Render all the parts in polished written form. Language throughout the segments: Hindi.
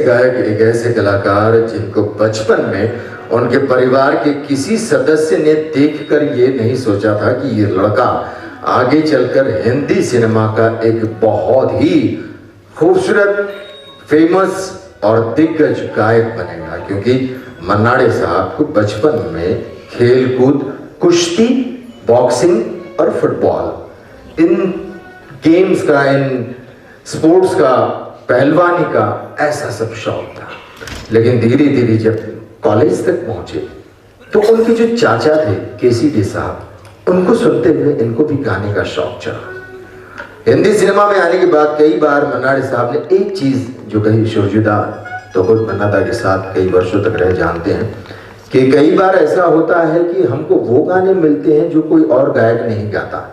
गायक, एक ऐसे कलाकार जिनको बचपन में उनके परिवार के किसी सदस्य ने देखकर ये नहीं सोचा था कि ये लड़का आगे चलकर हिंदी सिनेमा का एक बहुत ही खूबसूरत, फेमस और दिग्गज गायक बनेगा। क्योंकि मन्नाडे साहब को बचपन में खेल कूद, कुश्ती, बॉक्सिंग और फुटबॉल, इन गेम्स का, इन स्पोर्ट्स का, पहलवानी का ऐसा सब शौक था। लेकिन धीरे धीरे जब कॉलेज तक पहुंचे तो उनके जो चाचा थे केसी डे साहब, उनको सुनते हुए इनको भी गाने का शौक चढ़ा। हिंदी सिनेमा में आने के बाद कई बार मन्नाडे साहब ने एक चीज जो कही, शुरजुदा तो खुद मन्ना दा के साथ कई वर्षों तक रहे जानते हैं कि कई बार ऐसा होता है कि हमको वो गाने मिलते हैं जो कोई और गायक नहीं गाता,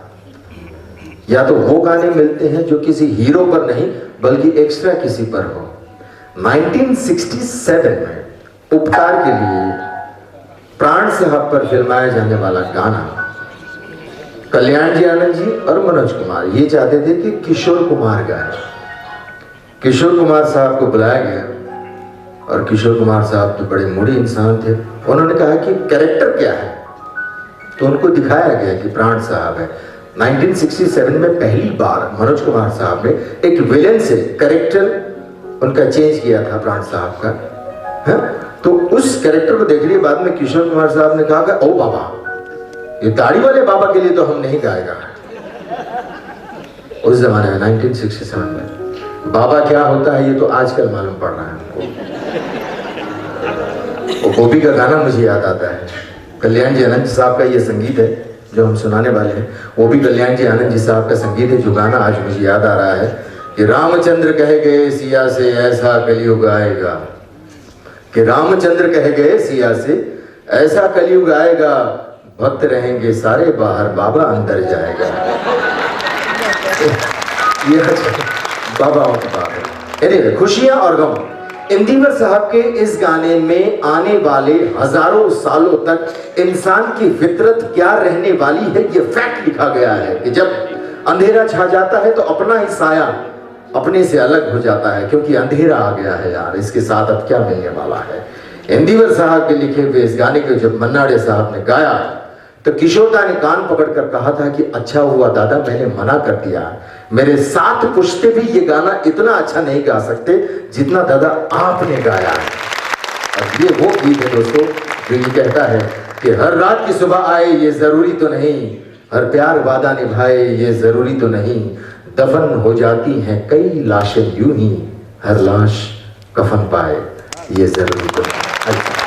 या तो वो गाने मिलते हैं जो किसी हीरो पर नहीं बल्कि एक्स्ट्रा किसी पर हो। 1967 में उपकार के लिए प्राण साहब पर फिल्माया जाने वाला गाना कल्याण जी आनंद जी और मनोज कुमार ये चाहते थे कि किशोर कुमार गाए। किशोर कुमार साहब को बुलाया गया और किशोर कुमार साहब तो बड़े मूडी इंसान थे। उन्होंने कहा कि कैरेक्टर क्या है, तो उनको दिखाया गया कि प्राण साहब है। 1967 में पहली बार मनोज कुमार साहब ने एक विलेन से कैरेक्टर उनका चेंज किया था प्राण साहब का, है? तो उस कैरेक्टर को देखने के बाद में किशोर कुमार साहब ने कहा कि ओ बाबा, ये दाढ़ी वाले बाबा के लिए तो हम नहीं गाएगा। उस जमाने में 1967 में बाबा क्या होता है ये तो आजकल मालूम पड़ रहा है हमको। वो गोपी का गाना मुझे याद आता है, कल्याण जी आनंद साहब का ये संगीत है जो हम सुनाने वाले हैं, वो भी कल्याण जी आनंद जी साहब का संगीत है। जो गाना आज मुझे याद आ रहा है कि रामचंद्र कह गए सिया से ऐसा कलयुग आएगा, कि रामचंद्र कह गए सिया से ऐसा कलयुग आएगा, भक्त रहेंगे सारे बाहर, बाबा अंदर जाएगा। ये बाबा की बात है। एनीवे, खुशियां और गम, इंदिवर साहब के इस गाने में आने वाले हजारों सालों तक इंसान की फितरत क्या रहने वाली है ये फैक्ट लिखा गया है कि जब अंधेरा छा जाता है तो अपना ही साया अपने से अलग हो जाता है, क्योंकि अंधेरा आ गया है यार, इसके साथ अब क्या मिलने वाला है। इंदिवर साहब के लिखे हुए इस गाने को जब मन्नाडे साहब ने गाया तो किशोरदा ने कान पकड़कर कहा था कि अच्छा हुआ दादा मैंने मना कर दिया, मेरे साथ पुश्ते भी ये गाना इतना अच्छा नहीं गा सकते जितना दादा आपने गाया है। और ये वो गीत है दोस्तों जो ये कहता है कि हर रात की सुबह आए ये जरूरी तो नहीं, हर प्यार वादा निभाए ये जरूरी तो नहीं, दफन हो जाती हैं कई लाशें यूं ही, हर लाश कफन पाए ये जरूरी तो नहीं।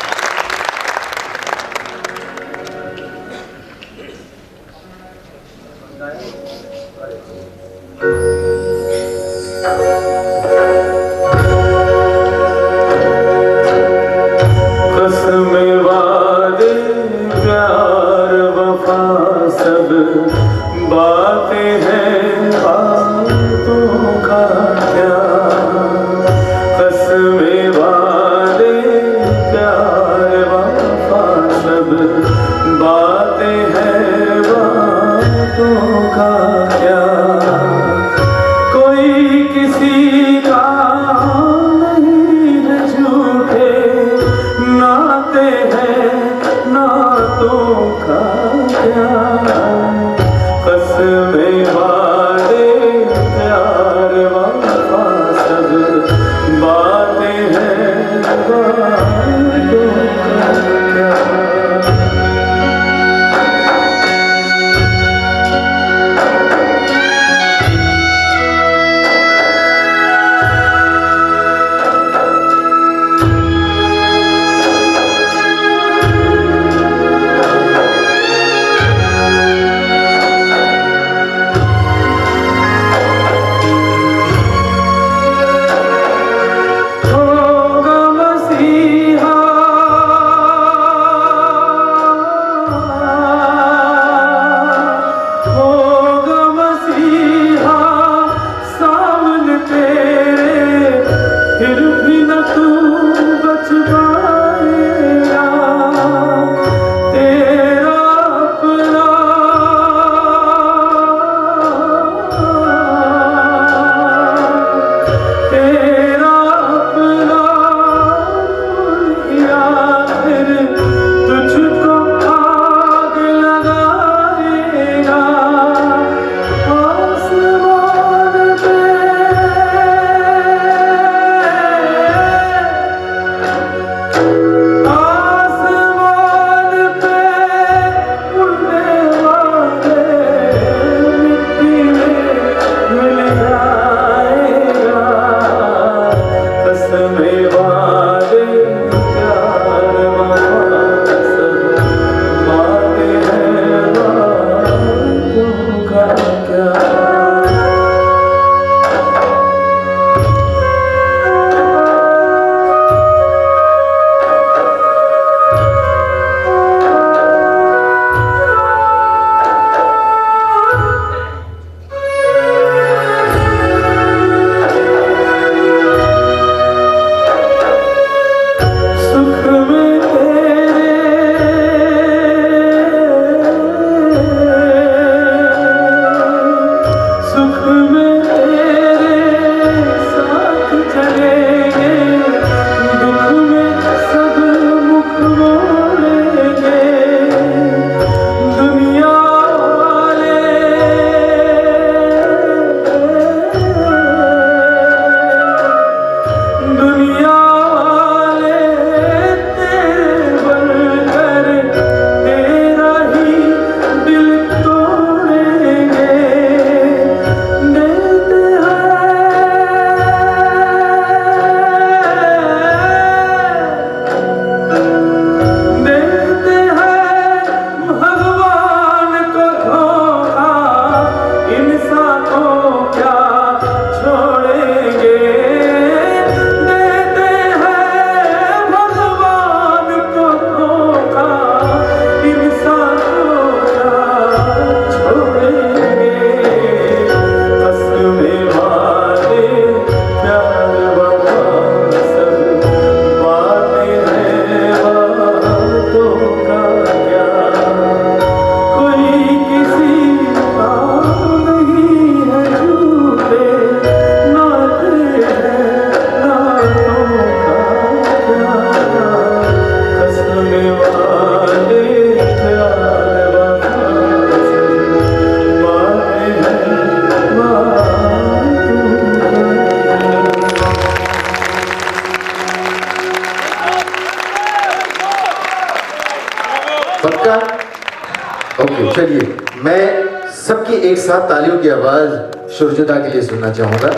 पक्का? ओके, चलिए मैं सबकी एक साथ तालियों की आवाज सुरजुदा के लिए सुनना चाहूंगा।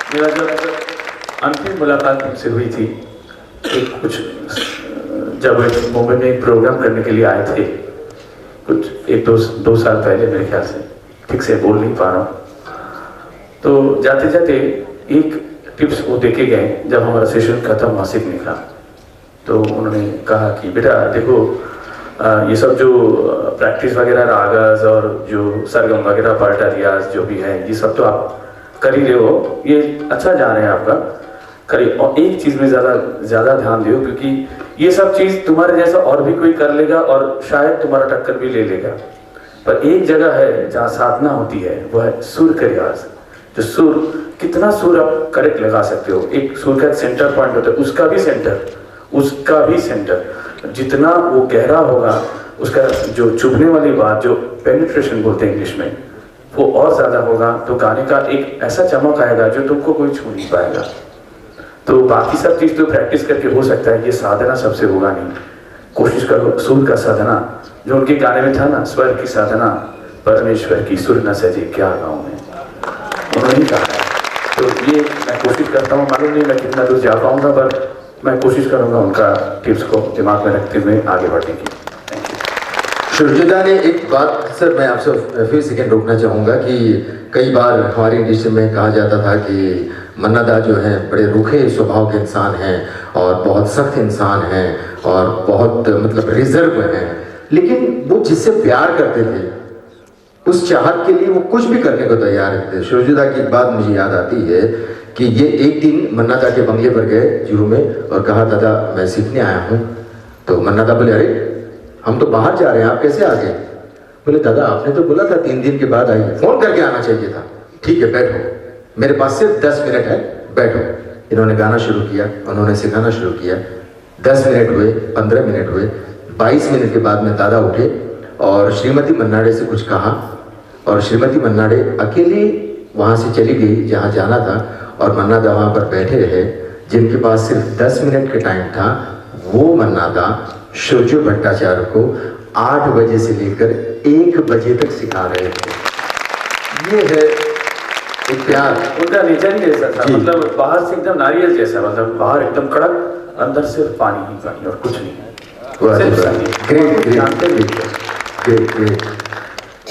मेरा जब अंतिम मुलाकात उनसे हुई थी, एक कुछ जब मुंबई में एक प्रोग्राम करने के लिए आए थे, कुछ एक दो साल पहले मेरे ख्याल से, ठीक से बोल नहीं पा रहा हूँ। तो जाते जाते एक टिप्स वो देके गए जब हमारा सेशन खत्म मासिक निकला, तो उन्होंने कहा कि बेटा देखो ये सब जो प्रैक्टिस वगैरह रागस और जो सरगम वगैरह पार्टा रियाज जो भी है, ये सब तो आप कर ही रहे हो, ये अच्छा जा रहे हैं आपका, करिए। और एक चीज़ में ज़्यादा ध्यान दो, क्योंकि ये सब चीज़ तुम्हारे जैसा और भी कोई कर लेगा और शायद तुम्हारा टक्कर भी ले लेगा, पर एक जगह है जहाँ साधना होती है, वह है सुर का रियाज। जो सुर, कितना सुर आप करेक्ट लगा सकते हो, एक सुर का सेंटर पॉइंट होता है, उसका भी सेंटर जितना वो गहरा होगा, उसका जो चुभने वाली बात, जो पेनिट्रेशन बोलते हैं इंग्लिश में, वो और ज़्यादा होगा, तो गाने का एक ऐसा चमक आएगा जो तुमको कोई छू नहीं पाएगा। तो बाकी सब चीज़ तो प्रैक्टिस करके हो सकता है, ये साधना सबसे होगा नहीं। कोशिश करो सुर का साधना, जो उनके गाने में था ना, स्वर की साधना परमेश्वर की सुर न सजे क्या गाँव में, उन्होंने कहा है। तो ये मैं कोशिश करता हूँ, मालूम नहीं मैं कितना दूर जा पाऊँगा, पर मैं कोशिश करूँगा उनका टिप्स को दिमाग में रखते हुए आगे बढ़ने की। सुरजुदा ने एक बात सर मैं आपसे फिर सेकेंड रोकना चाहूँगा कि कई बार हमारी इंडस्ट्री में कहा जाता था कि मन्ना दा जो है बड़े रूखे स्वभाव के इंसान हैं और बहुत सख्त इंसान हैं और बहुत मतलब रिजर्व हैं, लेकिन वो जिससे प्यार करते थे उस चाहत के लिए वो कुछ भी करने को तैयार थे। सुरजुदा की एक बात मुझे याद आती है कि ये एक दिन मन्ना दा के बंगले पर गए जुहू में और कहा दादा मैं सीखने आया हूँ। तो मन्ना दा बोले अरे हम तो बाहर जा रहे हैं, आप कैसे आ गए? बोले दादा आपने तो बोला था 3 दिन के बाद आइए, फोन करके आना चाहिए था। ठीक है बैठो, मेरे पास सिर्फ 10 मिनट है, बैठो। इन्होंने गाना शुरू किया, उन्होंने सिखाना शुरू किया। 10 मिनट हुए, 15 मिनट हुए, 22 मिनट के बाद में दादा उठे और श्रीमती मन्नाडे से कुछ कहा और श्रीमती मन्नाडे अकेली वहाँ से चली गई जहाँ जाना था और मन्ना दा वहाँ पर बैठे रहे। जिनके पास सिर्फ 10 मिनट का टाइम था, वो मन्ना दा सुरजू भट्टाचार्य को 8 बजे से लेकर 1 बजे तक सिखा रहे थे। ये है एक प्यार। उनका नेचर ही ऐसा था, जी। मतलब बाहर से एकदम नारियल जैसा, मतलब बाहर एकदम कड़क, अंदर सिर्फ पानी ही पानी और कुछ नहीं। सिर्फ संगीत। ग्रेट ग्रेट जानते नहीं थे। Great great.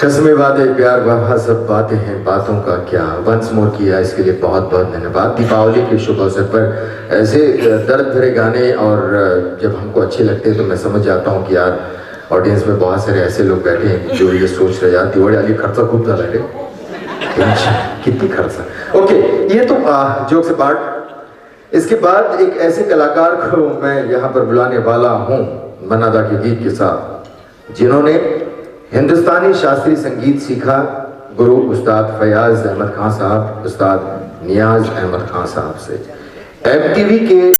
कसमें वादे प्यार वफा सब बातें हैं, बातों का क्या। वंस मोर किया, इसके लिए बहुत बहुत धन्यवाद। दीपावली के शुभ अवसर पर ऐसे दर्द भरे गाने और जब हमको अच्छे लगते हैं तो मैं समझ जाता हूँ कि यार ऑडियंस में बहुत सारे ऐसे लोग बैठे हैं जो ये सोच रहे यार दिवाली वाली खर्चा खूब ज़्यादा है, कितनी खर्चा। ओके, ये तो जोक से पार्ट। इसके बाद एक ऐसे कलाकार को मैं यहाँ पर बुलाने वाला हूँ मन्नादा के गीत के साथ, जिन्होंने हिंदुस्तानी शास्त्रीय संगीत सीखा गुरु उस्ताद फयाज अहमद खान साहब, उस्ताद नियाज अहमद खान साहब से। MTV के